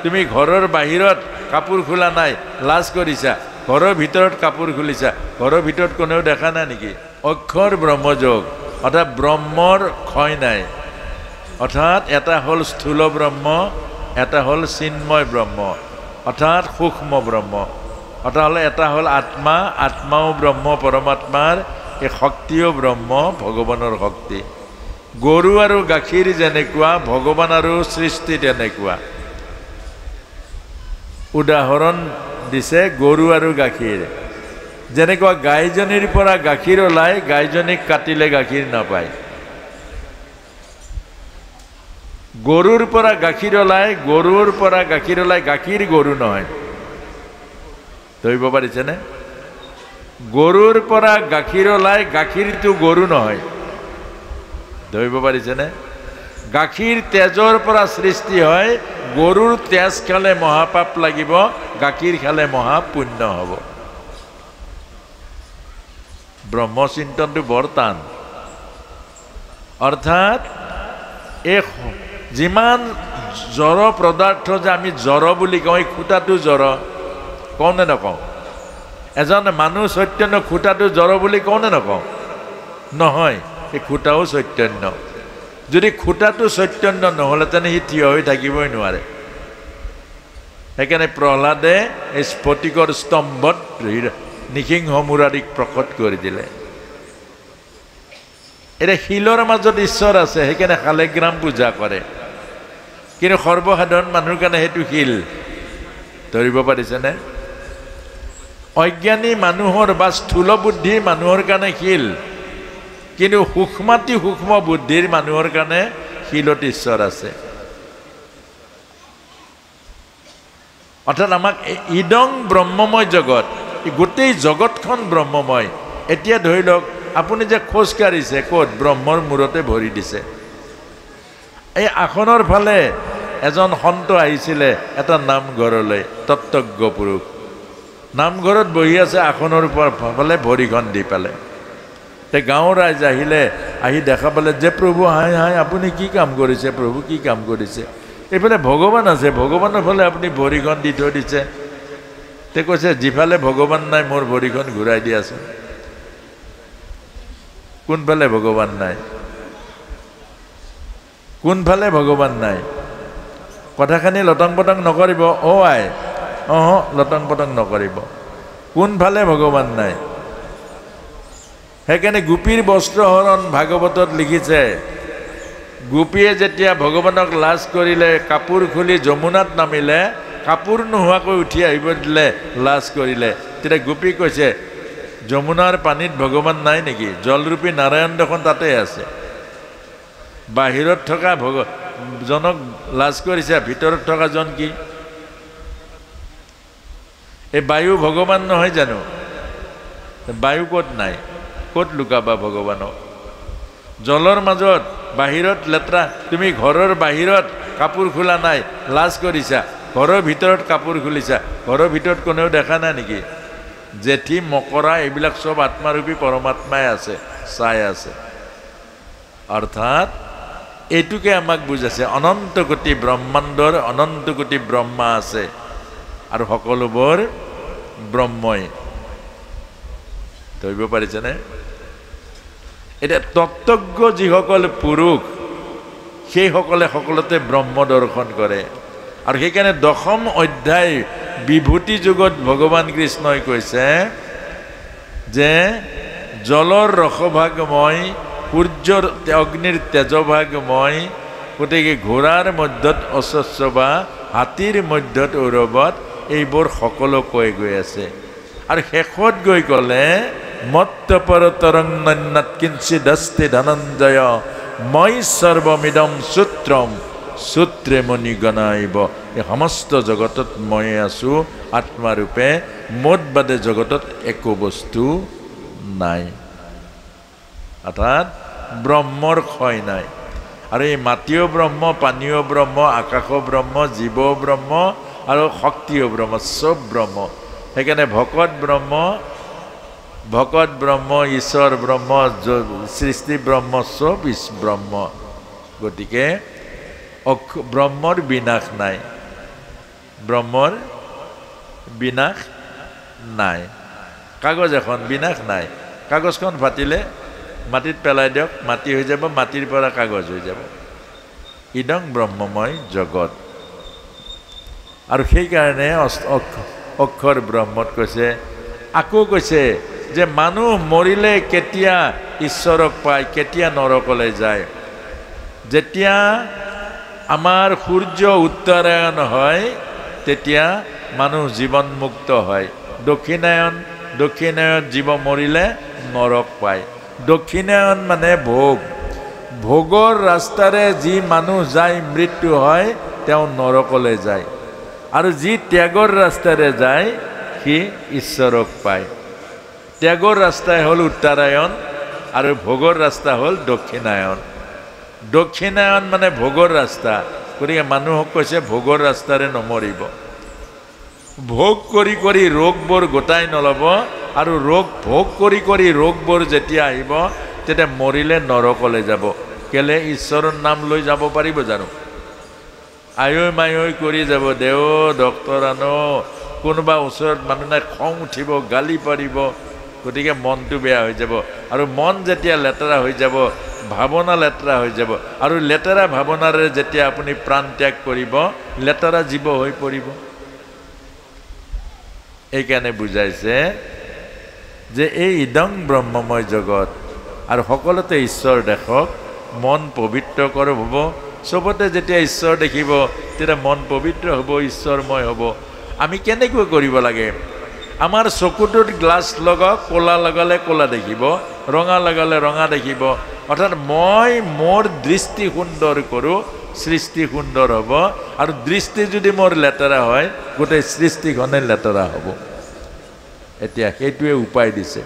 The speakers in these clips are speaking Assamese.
তুমি ঘৰৰ বাহিৰত কাপোৰ খোলা নাই লাজ কৰিছা ঘৰৰ ভিতৰত কাপোৰ খুলিছা ঘৰৰ ভিতৰত কোনেও দেখা নাই নেকি অক্ষৰ ব্ৰহ্মযোগ অৰ্থাৎ ব্ৰহ্মৰ ক্ষয় নাই অৰ্থাৎ এটা হ'ল স্থূল ব্ৰহ্ম এটা হ'ল চিন্ময় ব্ৰহ্ম অৰ্থাৎ সূক্ষ্ম ব্ৰহ্ম অৰ্থাৎ এটা হ'ল আত্মা আত্মাও ব্ৰহ্ম পৰমাত্মাৰ এই শক্তিও ব্ৰহ্ম ভগৱানৰ শক্তি গৰু আৰু গাখীৰ যেনেকুৱা ভগৱান আৰু সৃষ্টি তেনেকুৱা উদাহৰণ দিছে গৰু আৰু গাখীৰ যেনেকুৱা গাইজনীৰ পৰা গাখীৰ ওলায় গাইজনীক কাটিলে গাখীৰ নাপায় গৰুৰ পৰা গাখীৰ ওলায় গাখীৰ গৰু নহয় ধৰিব পাৰিছেনে গৰুৰ পৰা গাখীৰ ওলায় গাখীৰটো গৰু নহয় ধৰিব পাৰিছেনে গাখীৰ তেজৰ পৰা সৃষ্টি হয় গৰুৰ তেজ খালে মহাপাপ লাগিব গাখীৰ খালে মহাপুণ্য হ'ব ব্ৰহ্মচিন্তনটো বৰ টান অৰ্থাৎ এই যিমান জড় পদাৰ্থ যে আমি জড় বুলি কওঁ এই খুঁটাটো জড় কওঁ নে নকওঁ এজন মানুহ চৈতন্য খুঁটাটো জড় বুলি কওঁ নে নকওঁ নহয় এই খুঁটাও চৈতন্য যদি খুঁটাটো চৈতন্য নহ'লেতেন সি থিয় হৈ থাকিবই নোৱাৰে সেইকাৰণে প্ৰহ্লাদে এই স্ফটিকৰ স্তম্ভত নিসিংহ মুৰাৰীক প্ৰকট কৰি দিলে এতিয়া শিলৰ মাজত ঈশ্বৰ আছে সেইকাৰণে শালিগ্ৰাম পূজা কৰে কিন্তু সৰ্বসাধাৰণ মানুহৰ কাৰণে সেইটো শিল ধৰিব পাৰিছেনে অজ্ঞানী মানুহৰ বা স্থূল বুদ্ধি মানুহৰ কাৰণে শিল কিন্তু সূক্ষ্ম বুদ্ধিৰ মানুহৰ কাৰণে শিলত ঈশ্বৰ আছে অৰ্থাৎ আমাক ইদং ব্ৰহ্মময় জগত গোটেই জগতখন ব্ৰহ্মময় এতিয়া ধৰি লওক আপুনি যে খোজ কাঢ়িছে ক'ত ব্ৰহ্মৰ মূৰতে ভৰি দিছে এই আসনৰ ফালে এজন সন্ত আহিছিলে এটা নামঘৰলৈ তত্ত্বজ্ঞ পুৰুষ নামঘৰত বহি আছে আসনৰ ফালে ভৰিখন দি পালে তে গাঁৱৰ ৰাইজ আহিলে আহি দেখা পালে যে প্ৰভু হাই হাই আপুনি কি কাম কৰিছে প্ৰভু কি কাম কৰিছে এইফালে ভগৱান আছে ভগৱানৰ ফালে আপুনি ভৰিখন দি থৈ দিছে তে কৈছে যিফালে ভগৱান নাই মোৰ ভৰিখন ঘূৰাই দিয়াচোন কোনফালে ভগৱান নাই কোনফালে ভগৱান নাই কথাখিনি লটং পটং নকৰিব আই লটং পটং নকৰিব কোনফালে ভগৱান নাই সেইকাৰণে গোপীৰ বস্ত্ৰহৰণ ভাগৱতত লিখিছে গোপীয়ে যেতিয়া ভগৱানক লাজ কৰিলে কাপোৰ খুলি যমুনাত নামিলে কাপোৰ নোহোৱাকৈ উঠি আহিব দিলে লাজ কৰিলে তেতিয়া গোপী কৈছে যমুনাৰ পানীত ভগৱান নাই নেকি জলৰূপী নাৰায়ণ দেখোন তাতে আছে বাহিৰত থকা জনক লাজ কৰিছে ভিতৰত থকা জন কি এই বায়ু ভগৱান নহয় জানো বায়ু ক'ত নাই ক'ত লুকাবা ভগৱানক জলৰ মাজত বাহিৰত লেতেৰা তুমি ঘৰৰ বাহিৰত কাপোৰ খোলা নাই লাজ কৰিছা ঘৰৰ ভিতৰত কাপোৰ খুলিছা ঘৰৰ ভিতৰত কোনেও দেখা নাই নেকি জেঠি মকৰা এইবিলাক চব আত্মাৰূপী পৰমাত্মাই আছে চাই আছে অৰ্থাৎ এইটোকে আমাক বুজাইছে অনন্ত কোটি ব্ৰহ্মাণ্ডৰ অনন্ত কোটি ব্ৰহ্মা আছে আৰু সকলোবোৰ ব্ৰহ্মই ধৰিব পাৰিছেনে এতিয়া তত্ত্বজ্ঞ যিসকল পুৰুষ সেইসকলে সকলোতে ব্ৰহ্ম দৰ্শন কৰে আৰু সেইকাৰণে দশম অধ্যায় বিভূতি যুগত ভগৱান কৃষ্ণই কৈছে যে জলৰ ৰসভাগ মই সূৰ্যৰ অগ্নিৰ তেজভাগ মই গতিকে ঘোঁৰাৰ মধ্যত অস্বচ্ছ বা হাতীৰ মধ্যত ঔৰৱত এইবোৰ সকলো কৈ গৈ আছে আৰু শেষত গৈ ক'লে মত্তপৰতৰংনাত কিঞ্চিদস্তি ধনঞ্জয় মই সৰ্বমিদম সূত্ৰম সূত্ৰে মণি গণাইব এই সমস্ত জগতত মই আছোঁ আত্মাৰূপে মোত বাদে জগতত একো বস্তু নাই অৰ্থাৎ ব্ৰহ্মৰ ক্ষয় নাই আৰু এই মাটিও ব্ৰহ্ম পানীও ব্ৰহ্ম আকাশো ব্ৰহ্ম জীৱ ব্ৰহ্ম আৰু শক্তিও ব্ৰহ্ম চব ব্ৰহ্ম সেইকাৰণে ভকত ব্ৰহ্ম ঈশ্বৰ ব্ৰহ্ম সৃষ্টি ব্ৰহ্ম চব ব্ৰহ্ম গতিকে ব্ৰহ্মৰ বিনাশ নাই ব্ৰহ্মৰ বিনাশ নাই কাগজ এখন বিনাশ নাই কাগজখন ফাটিলে মাটিত পেলাই দিয়ক মাটি হৈ যাব মাটিৰ পৰা কাগজ হৈ যাব ইদং ব্ৰহ্মময় জগত আৰু সেই কাৰণে অক্ষৰ ব্ৰহ্মত কৈছে আকৌ কৈছে যে মানুহ মৰিলে কেতিয়া ঈশ্বৰক পায় কেতিয়া নৰকলৈ যায় যেতিয়া আমাৰ সূৰ্য উত্তৰায়ণ হয় তেতিয়া মানুহ জীৱন মুক্ত হয় দক্ষিণায়ন জীৱ মৰিলে নৰক পায় দক্ষিণায়ন মানে ভোগ ভোগৰ ৰাস্তাৰে যি মানুহ যায় মৃত্যু হয় তেওঁ নৰকলৈ যায় আৰু যি ত্যাগৰ ৰাস্তাৰে যায় সি ঈশ্বৰক পায় ত্যাগৰ ৰাস্তাই হ'ল উত্তৰায়ণ আৰু ভোগৰ ৰাস্তা হ'ল দক্ষিণায়ন মানে ভোগৰ ৰাস্তা গতিকে মানুহক কৈছে ভোগৰ ৰাস্তাৰে নমৰিব ভোগ কৰি কৰি ৰোগবোৰ গোটাই নল'ব আৰু ভোগ কৰি কৰি ৰোগবোৰ যেতিয়া আহিব তেতিয়া মৰিলে নৰকলৈ যাব কেলে ঈশ্বৰৰ নাম লৈ যাব পাৰিব জানো আয়ৈ মায়ৈ কৰি যাব দেও ডক্তৰ আনো কোনোবা ওচৰত মানুহ নাই খং উঠিব গালি পাৰিব গতিকে মনটো বেয়া হৈ যাব আৰু মন যেতিয়া লেতেৰা হৈ যাব ভাৱনা লেতেৰা হৈ যাব আৰু লেতেৰা ভাৱনাৰে যেতিয়া আপুনি প্ৰাণ ত্যাগ কৰিব লেতেৰা জীৱ হৈ পৰিব এইকাৰণে বুজাইছে যে এই ইদং ব্ৰহ্মময় জগত আৰু সকলোতে ঈশ্বৰ দেখক মন পবিত্ৰ কৰ হ'ব চবতে যেতিয়া ঈশ্বৰ দেখিব তেতিয়া মন পবিত্ৰ হ'ব ঈশ্বৰময় হ'ব আমি কেনেকৈ কৰিব লাগে আমাৰ চকুটোত গ্লাছ লগাওক ক'লা লগালে ক'লা দেখিব ৰঙা লগালে ৰঙা দেখিব অৰ্থাৎ মই মোৰ দৃষ্টি সুন্দৰ কৰোঁ সৃষ্টি সুন্দৰ হ'ব আৰু দৃষ্টি যদি মোৰ লেতেৰা হয় গোটেই সৃষ্টিখনে লেতেৰা হ'ব এতিয়া সেইটোৱে উপায় দিছে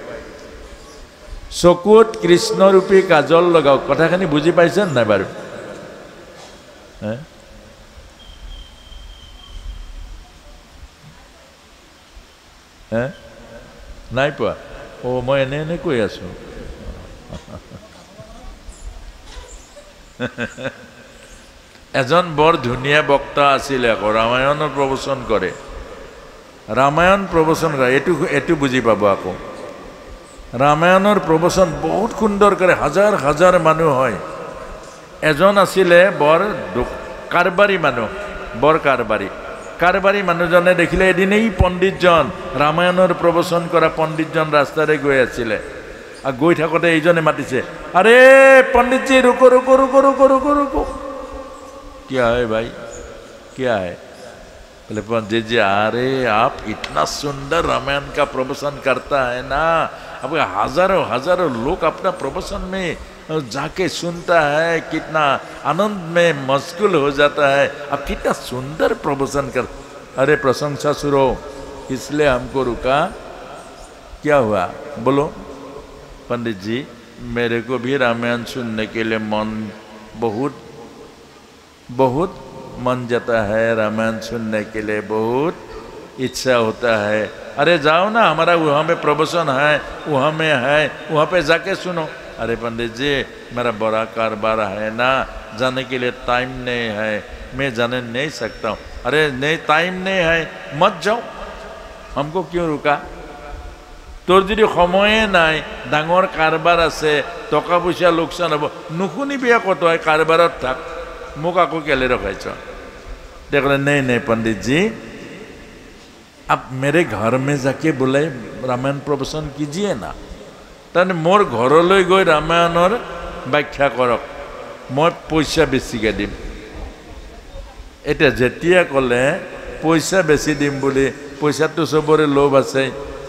চকুত কৃষ্ণৰূপী কাজল লগাওক কথাখিনি বুজি পাইছে নাই বাৰু নাই পোৱা মই এনে কৈ আছো এজন বৰ ধুনীয়া বক্তা আছিলে আকৌ ৰামায়ণৰ প্ৰবচন কৰে এইটো বুজি পাব আকৌ ৰামায়ণৰ প্ৰবচন বহুত সুন্দৰ কৰে হাজাৰ হাজাৰ মানুহ হয় এজন আছিলে বৰ কাৰবাৰী মানুহ বৰ কাৰবাৰী মানুহজনে দেখিলে এদিনেই পণ্ডিতজন ৰামায়ণৰ প্ৰবচন কৰা পণ্ডিতজন ৰাস্তাৰে গৈ আছিলে আৰু গৈ থাকোঁতে এইজনে মাতিছে আৰে पंडित जी रुको रुको रुको रुको रुको रुको क्या है भाई क्या है बोले पंडित जी अरे आप इतना सुंदर रामायण का प्रवचन करता है ना अब हजारों हजारों लोग अपना प्रवचन में जाके सुनता है कितना आनंद में मशगूल हो जाता है अब कितना सुंदर प्रवचन कर अरे प्रशंसा शुरू इसलिए हमको रुका क्या हुआ बोलो पंडित जी मेरे को भी रामायण सुनने के लिए मन बहुत मन जाता है रामायण सुनने के लिए बहुत इच्छा होता है अरे जाओ ना हमारा वहाँ में प्रवचन है वहाँ में है वहाँ पे जाके सुनो अरे पंडित जी मेरा बड़ा कारोबार है ना जाने के लिए टाइम नहीं है मैं जाने नहीं सकता हूँ अरे नहीं टाइम नहीं है मत जाओ हमको क्यों रुका তোর যদি সময়ে নাই ডাঙৰ কাৰবাৰ আছে টকা পইচা লোকচান হ'ব নুশুনিবি আকৌ তই কাৰবাৰত থাক মোক আকৌ কেলে ৰখাইছ দেখলে नहीं नहीं पंडित जी आप मेरे घर में जाके बोले रामायण प्रवचन कीजिए ना তাৰমানে মোৰ ঘৰলৈ গৈ ৰামায়ণৰ ব্যাখ্যা কৰক মই পইচা বেছিকৈ দিম এতিয়া যেতিয়া ক'লে পইচা বেছি দিম বুলি পইচাটো চবৰে লোভ আছে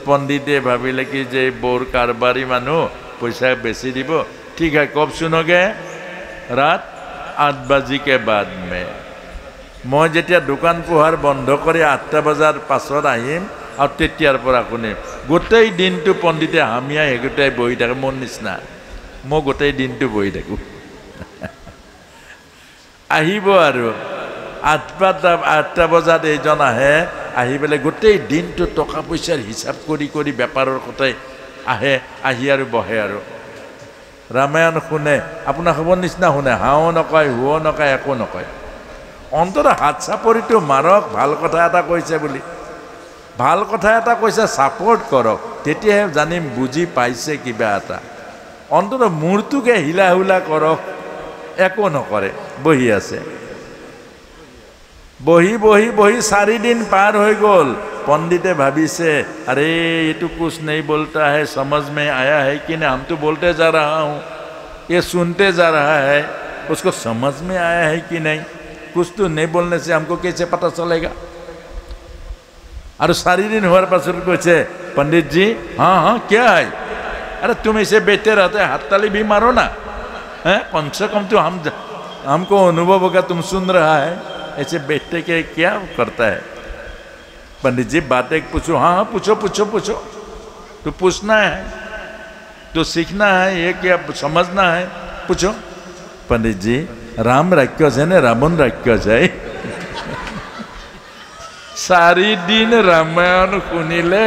पंडिते भाविले कि जे बोर कारबारी मानु पैसा बेची दीब ठीक है कब सुनोगे रात 8 बजे के बाद में मैं जेतिया दुकान पोहार बंध कर 8टा बजार पाছত आहिम और तेतियार পৰা শুনিম গোটেই দিনটো पंडिते हामिया हेगुटाई बहि থাকে मोर निचिना मैं गोटेई दिनটো बहि থাকো আহিব আৰু 8টা বজাত এইজন আহে আহি পেলাই গোটেই দিনটো টকা পইচাৰ হিচাপ কৰি কৰি বেপাৰৰ কথাই আহে আহি আৰু বহে আৰু ৰামায়ণ শুনে আপোনাৰ খবৰ নিচিনা শুনে হাও নকয় হুও নকয় একো নকয় অন্তত হাত চাপৰিটো মাৰক ভাল কথা এটা কৈছে বুলি ভাল কথা এটা কৈছে সাপোৰ্ট কৰক তেতিয়াহে জানিম বুজি পাইছে কিবা এটা অন্তত মূৰটোকে হিলা হুলা কৰক একো নকৰে বহি আছে বহি বহি বহি 4 दिन पार हो गल पंडिते भाविसे अरे ये तो कुछ नहीं बोलता है समझ में आया है कि नहीं हम तो बोलते जा रहा हूँ ये सुनते जा रहा है उसको समझ में आया है कि नहीं कुछ तो नहीं बोलने से हमको कैसे पता चलेगा और 4 दिन हुआ पास पूछे पंडित जी हाँ हाँ क्या है अरे तुम इसे बैठते रहते हाथ ताली भी मारो ना है कम से कम तो हमको अनुभव होगा तुम सुन रहा है ऐसे बैठते के क्या करता है पंडित जी बात एक पूछो हाँ हाँ पूछो पूछो पूछो तो पूछना है तो सीखना है ये क्या समझना है पूछो पंडित जी राम राक्षस है ना रावण राक्षस है 4 दिन रामायण शुनिले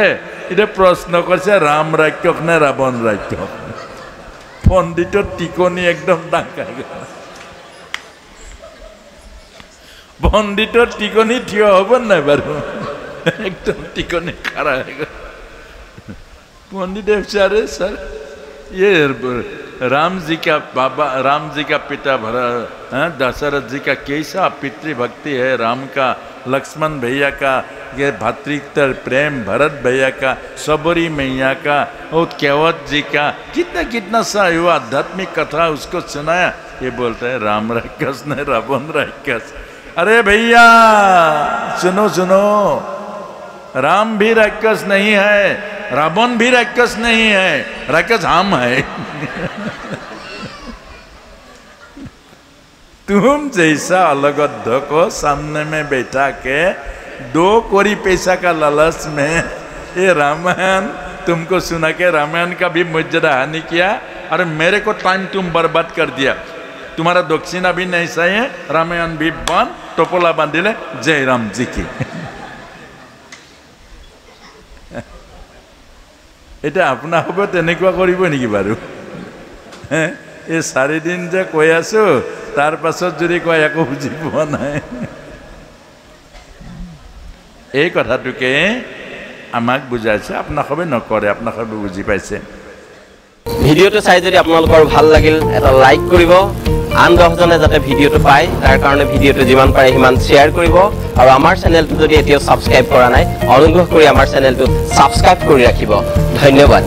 इधर प्रश्न करছে राम राक्षस ने रावण राक्षस पंडित टिकनी एकदम डाका पंडित टिकनी ठिया हबन ना बारू एकदम टिकनी खड़ा है पंडित बेचारे सर ये राम जी का बाबा राम जी का पिता दशरथ जी का कैसा पितृभक्ति है राम का लक्ष्मण भैया का ये भातृत्व प्रेम भरत भैया का सबरी मैया का और केवट जी का कितना कितना सा हुआ आध्यात्मिक कथा उसको सुनाया ये बोलता है राम राक्षस ने रावण राक्षस अरे भैया सुनो सुनो राम भी राक्षस नहीं है रावण भी राक्षस नहीं है राक्षस हम है तुम जैसा अलगद्ध को सामने में बैठा के 2 कोरी पैसा का लालच में ये रामायण तुमको सुना के रामायण का भी मर्यादा हानि किया और मेरे को टाइम तुम बर्बाद कर दिया तुम्हारा दक्षिणा भी नहीं सही है रामायण भी बंद टोपोला बांधिले जय राम जी की এটা আপনা হবে তেনেকুৱা কৰিব নেকি বাৰু এই 4 দিন যে কৈ আছো তাৰ পাছত যদি কয় একো বুজি পোৱা নাই এই কথাটোকে আমাক বুজাইছে আপনা হবে নকৰে আপনা হবে বুজি পাইছে ভিডিওটো চাই যদি আপোনালোকৰ ভাল লাগিল এটা লাইক কৰিব আন 10 জনে যাতে ভিডিওটো পায় তাৰ কাৰণে ভিডিওটো যিমান পাৰে সিমান শেয়াৰ কৰিব আৰু আমাৰ চেনেলটো যদি এতিয়াও সাবস্ক্ৰাইব কৰা নাই অনুগ্ৰহ কৰি আমাৰ চেনেলটো সাবস্ক্ৰাইব কৰি ৰাখিব ধন্যবাদ।